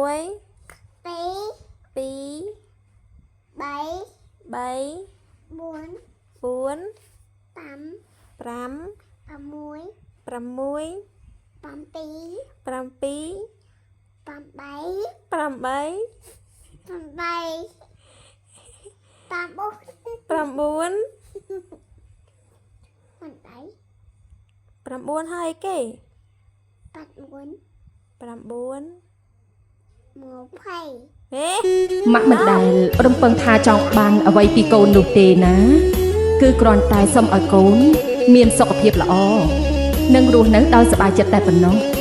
ពី3 ហើយគេម៉ាក់មិនដែលរំពឹងថាចង់បានអ្វីពីកូននោះទេណាគឺគ្រាន់តែសុំឲ្យកូនមានសុខភាពល្អនិងរស់នៅដោយសប្បាយចិត្តតែប៉ុណ្ណោះ